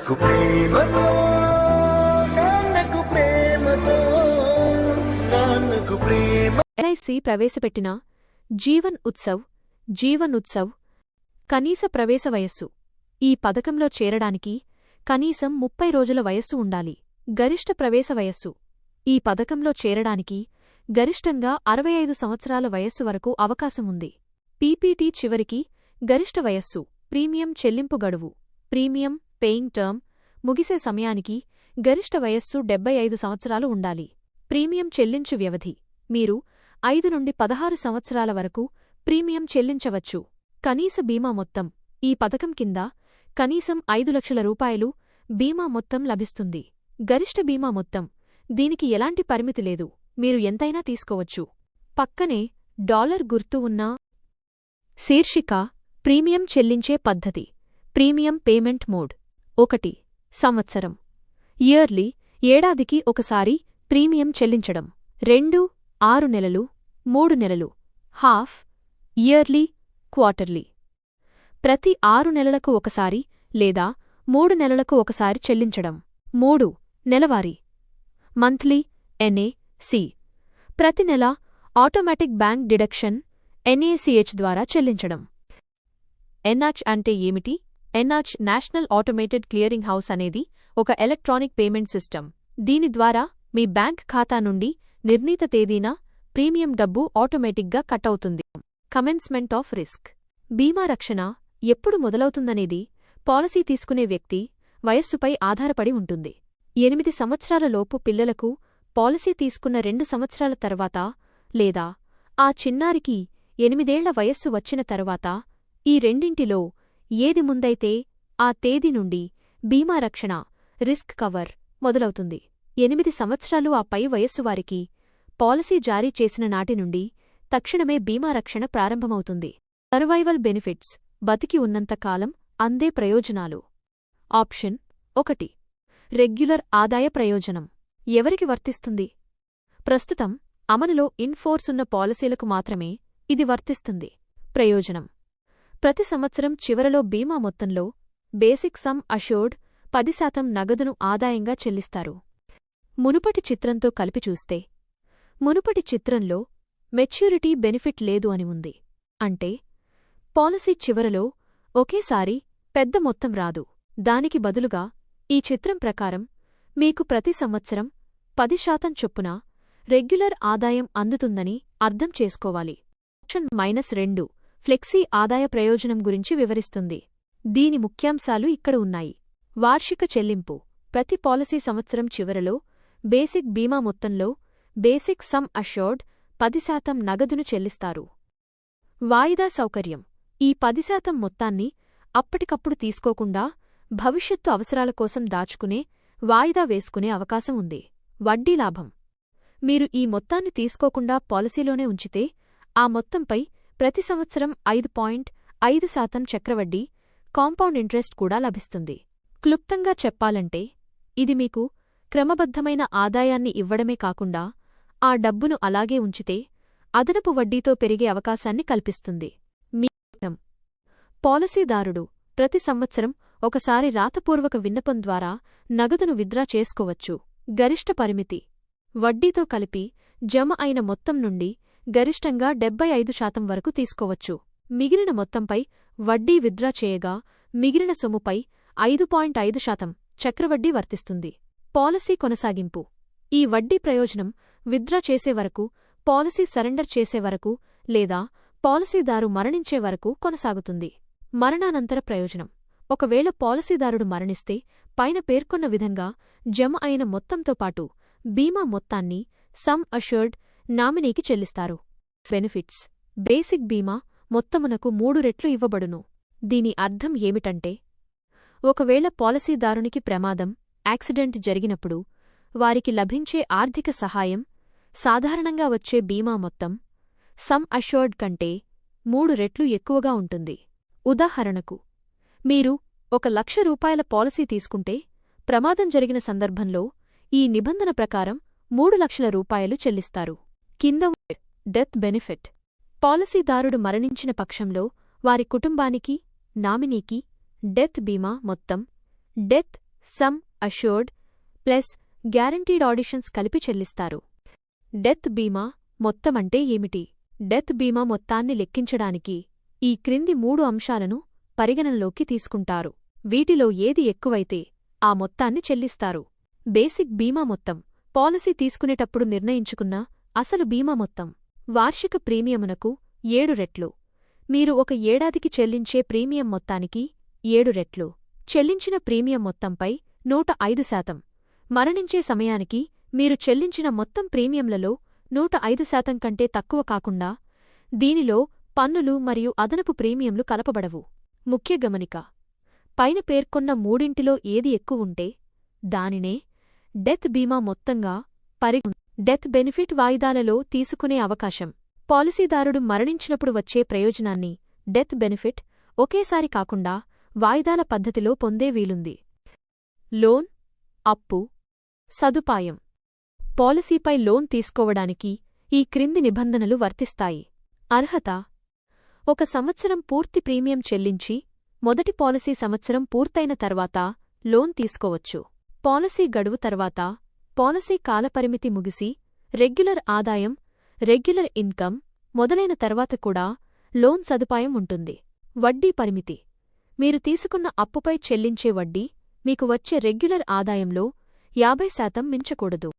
నాన్నకు ప్రేమతో నాన్నకు ప్రేమతో నాన్నకు ప్రేమ. ఎల్ఐసి ప్రవేశపెట్టిన జీవన్ ఉత్సవ్ కనీస ప్రవేశ వయస్సు. ఈ పథకంలో చేరడానికి కనీసం 30 రోజుల వయస్సు ఉండాలి. గరిష్ట ప్రవేశ వయస్సు. ఈ పథకంలో చేరడానికి గరిష్టంగా 65 సంవత్సరాల వయస్సు వరకు అవకాశం ఉంది. పీపీటీ చివరికి గరిష్ట వయస్సు, ప్రీమియం చెల్లింపు గడువు, ప్రీమియం పేయింగ్ టర్మ్ ముగిసే సమయానికి గరిష్ట వయస్సు 75 సంవత్సరాలు ఉండాలి. ప్రీమియం చెల్లించు వ్యవధి. మీరు 5 నుండి 16 సంవత్సరాల వరకు ప్రీమియం చెల్లించవచ్చు. కనీస బీమా మొత్తం. ఈ పథకం కింద కనీసం 5 లక్షల రూపాయలు బీమా మొత్తం లభిస్తుంది. గరిష్ట బీమా మొత్తం. దీనికి ఎలాంటి పరిమితి లేదు, మీరు ఎంతైనా తీసుకోవచ్చు. పక్కనే డాలర్ గుర్తు ఉన్న శీర్షిక ప్రీమియం చెల్లించే పద్ధతి. Premium payment mode. 1 సంవత్సరం, ఇయర్లీ ఏడాదికి ఒకసారి ప్రీమియం చెల్లించడం. 2 6 నెలలు, 3 నెలలు, హాఫ్ ఇయర్లీ, క్వార్టర్లీ. ప్రతి 6 నెలలకు ఒకసారి లేదా 3 నెలలకు ఒకసారి చెల్లించడం. 3 నెలవారీ, మంత్లీ, ఎన్ఏసి. ప్రతి నెల ఆటోమేటిక్ బ్యాంక్ డిడక్షన్ ఎన్ఏసిహెచ్ ద్వారా చెల్లించడం. ఎన్ఆచ్ అంటే ఏమిటి? ఎన్ఆచ్ నేషనల్ ఆటోమేటెడ్ క్లియరింగ్ హౌస్ అనేది ఒక ఎలక్ట్రానిక్ పేమెంట్ సిస్టమ్. దీని ద్వారా మీ బ్యాంక్ ఖాతా నుండి నిర్ణీత తేదీన ప్రీమియం డబ్బు ఆటోమేటిక్గా కట్ అవుతుంది. Commencement of risk. బీమా రక్షణ ఎప్పుడు మొదలవుతుందనేది పాలసీ తీసుకునే వ్యక్తి వయస్సుపై ఆధారపడి ఉంటుంది. 8 సంవత్సరాల లోపు పిల్లలకు పాలసీ తీసుకున్న 2 సంవత్సరాల తర్వాత లేదా ఆ చిన్నారికి 8 ఏళ్ల వయస్సు వచ్చిన తరువాత ఈ రెండింటిలో ఏది ముందైతే ఆ తేదీ నుండి బీమా రక్షణ రిస్క్ కవర్ మొదలవుతుంది. 8 సంవత్సరాలు ఆ పై వయస్సువారికి పాలసీ జారీ చేసిన నాటి నుండి తక్షణమే బీమా రక్షణ ప్రారంభమవుతుంది. Survival benefits. బతికి ఉన్నంతకాలం అందే ప్రయోజనాలు. ఆప్షన్ 1 రెగ్యులర్ ఆదాయ ప్రయోజనం. ఎవరికి వర్తిస్తుంది? ప్రస్తుతం అమలులో ఇన్ఫోర్స్ ఉన్న పాలసీలకు మాత్రమే ఇది వర్తిస్తుంది. ప్రయోజనం. ప్రతి సంవత్సరం చివరలో బీమా మొత్తంలో బేసిక్ సమ్ అష్యూర్డ్ 10% నగదును ఆదాయంగా చెల్లిస్తారు. మునుపటి చిత్రంతో కలిపి చూస్తే మునుపటి చిత్రంలో మెచ్యూరిటీ బెనిఫిట్ లేదు అని ఉంది. అంటే పాలసీ చివరలో ఒకేసారి పెద్ద మొత్తం రాదు. దానికి బదులుగా ఈ చిత్రం ప్రకారం మీకు ప్రతి సంవత్సరం 10% చొప్పున రెగ్యులర్ ఆదాయం అందుతుందని అర్థం చేసుకోవాలి. ఆప్షన్ -2 ఫ్లెక్సీ ఆదాయ ప్రయోజనం గురించి వివరిస్తుంది. దీని ముఖ్యాంశాలు ఇక్కడ ఉన్నాయి. వార్షిక చెల్లింపు. ప్రతి పాలసీ సంవత్సరం చివరలో బేసిక్ బీమా మొత్తంలో బేసిక్ సమ్ అష్యూర్డ్ 10% నగదును చెల్లిస్తారు. వాయిదా సౌకర్యం. ఈ 10% మొత్తాన్ని అప్పటికప్పుడు తీసుకోకుండా భవిష్యత్తు అవసరాల కోసం దాచుకునే వాయిదా వేసుకునే అవకాశం ఉంది. వడ్డీ లాభం. మీరు ఈ మొత్తాన్ని తీసుకోకుండా పాలసీలోనే ఉంచితే ఆ మొత్తంపై ప్రతి సంవత్సరం 5.5% చక్రవడ్డీ కాంపౌండ్ ఇంట్రెస్ట్ కూడా లభిస్తుంది. క్లుప్తంగా చెప్పాలంటే ఇది మీకు క్రమబద్ధమైన ఆదాయాన్ని ఇవ్వడమే కాకుండా ఆ డబ్బును అలాగే ఉంచితే అదనపు వడ్డీతో పెరిగే అవకాశాన్ని కల్పిస్తుంది. పాలసీదారుడు ప్రతి సంవత్సరం ఒకసారి రాతపూర్వక విన్నపం ద్వారా నగదును విత్డ్రా చేసుకోవచ్చు. గరిష్ట పరిమితి. వడ్డీతో కలిపి జమ అయిన మొత్తం నుండి గరిష్టంగా 75% వరకు తీసుకోవచ్చు. మిగిలిన మొత్తంపై వడ్డీ విత్డ్రా చేయగా మిగిలిన సొమ్ముపై 5.5% చక్రవడ్డీ వర్తిస్తుంది. పాలసీ కొనసాగింపు. ఈ వడ్డీ ప్రయోజనం విత్డ్రా చేసే వరకు, పాలసీ సరెండర్ చేసే వరకు లేదా పాలసీదారు మరణించే వరకు కొనసాగుతుంది. మరణానంతర ప్రయోజనం. ఒకవేళ పాలసీదారుడు మరణిస్తే పైన పేర్కొన్న విధంగా జమ అయిన మొత్తంతో పాటు బీమా మొత్తాన్ని సమ్ అష్యూర్డ్ నామినీకి చెల్లిస్తారు. బెనిఫిట్స్. బేసిక్ బీమా మొత్తమునకు 3 రెట్లు ఇవ్వబడును. దీని అర్థం ఏమిటంటే ఒకవేళ పాలసీదారునికి ప్రమాదం, యాక్సిడెంట్ జరిగినప్పుడు వారికి లభించే ఆర్థిక సహాయం సాధారణంగా వచ్చే బీమా మొత్తం సమ్ అష్యూర్డ్ కంటే 3 రెట్లు ఎక్కువగా ఉంటుంది. ఉదాహరణకు మీరు 1,00,000 రూపాయల పాలసీ తీసుకుంటే ప్రమాదం జరిగిన సందర్భంలో ఈ నిబంధన ప్రకారం 3 లక్షల రూపాయలు చెల్లిస్తారు. కింద డెత్ బెనిఫిట్. పాలసీదారుడు మరణించిన పక్షంలో వారి కుటుంబానికి, నామినీకి డెత్ బీమా మొత్తం, death sum assured plus guaranteed auditions కలిపి చెల్లిస్తారు. డెత్ బీమా మొత్తమంటే ఏమిటి? డెత్ బీమా మొత్తాన్ని లెక్కించడానికి ఈ క్రింది 3 అంశాలను పరిగణనలోకి తీసుకుంటారు. వీటిలో ఏది ఎక్కువైతే ఆ మొత్తాన్ని చెల్లిస్తారు. బేసిక్ బీమా మొత్తం, పాలసీ తీసుకునేటప్పుడు నిర్ణయించుకున్న అసలు బీమా మొత్తం. వార్షిక ప్రీమియమునకు 7 రెట్లు. మీరు ఒక ఏడాదికి చెల్లించే ప్రీమియం మొత్తానికి 7 రెట్లు. చెల్లించిన ప్రీమియం మొత్తంపై 105%. మరణించే సమయానికి మీరు చెల్లించిన మొత్తం ప్రీమియంలలో 105% కంటే తక్కువ కాకుండా దీనిలో పన్నులు మరియు అదనపు ప్రీమియంలు కలపబడవు. ముఖ్య గమనిక: పైన పేర్కొన్న మూడింటిలో ఏది ఎక్కువుంటే దానినే డెత్ బీమా మొత్తంగా డెత్ బెనిఫిట్ వాయిదాలలో తీసుకునే అవకాశం. పాలసీదారుడు మరణించినప్పుడు వచ్చే ప్రయోజనాన్ని డెత్ బెనిఫిట్ ఒకేసారి కాకుండా వాయిదాల పద్ధతిలో పొందే వీలుంది. లోన్, అప్పు, సదుపాయం. పాలసీపై లోన్ తీసుకోవడానికి ఈ క్రింది నిబంధనలు వర్తిస్తాయి. అర్హత: 1 సంవత్సరం పూర్తి ప్రీమియం చెల్లించి మొదటి పాలసీ సంవత్సరం పూర్తయిన తర్వాత లోన్ తీసుకోవచ్చు. పాలసీ గడువు తర్వాత పాలసీ కాలపరిమితి ముగిసి రెగ్యులర్ ఆదాయం, రెగ్యులర్ ఇన్కమ్ మొదలైన తర్వాత కూడా లోన్ సదుపాయం ఉంటుంది. వడ్డీ పరిమితి: మీరు తీసుకున్న అప్పుపై చెల్లించే వడ్డీ మీకు వచ్చే రెగ్యులర్ ఆదాయంలో 50% మించకూడదు.